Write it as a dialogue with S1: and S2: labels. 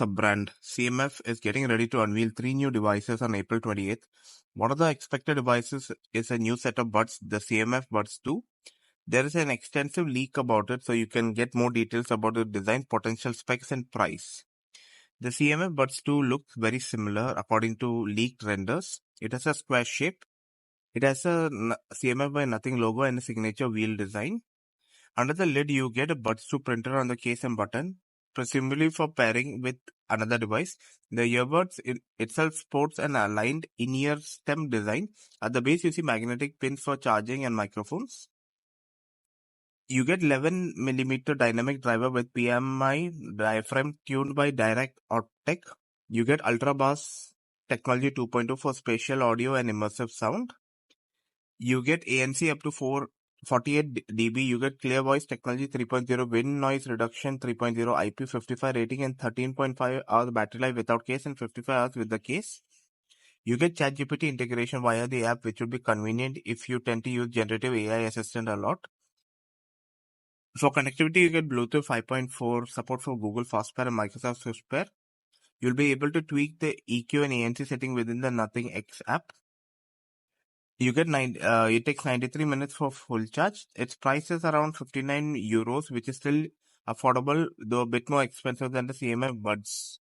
S1: sub-brand, CMF is getting ready to unveil 3 new devices on April 28th. One of the expected devices is a new set of buds, the CMF Buds 2. There is an extensive leak about it, so you can get more details about the design, potential specs, and price. The CMF Buds 2 looks very similar according to leaked renders. It has a square shape. It has a CMF by Nothing logo and a signature wheel design. Under the lid, you get a Buds 2 printer on the case and button, presumably for pairing with another device. The earbuds itself sports an aligned in-ear stem design. At the base, you see magnetic pins for charging and microphones. You get 11mm dynamic driver with PMI diaphragm tuned by Dirac Opteo. You get ultra bass technology 2.0 for spatial audio and immersive sound. You get ANC up to 48 dB. You get clear voice technology 3.0, wind noise reduction 3.0, IP55 rating, and 13.5 hours battery life without case and 55 hours with the case. You get ChatGPT integration via the app, which will be convenient if you tend to use generative AI assistant a lot. For connectivity, you get Bluetooth 5.4, support for Google Fastpair and Microsoft SwiftPair. You'll be able to tweak the EQ and ANC setting within the Nothing X app. You get it takes 93 minutes for full charge. Its price is around 59 euros, which is still affordable, though a bit more expensive than the CMF Buds.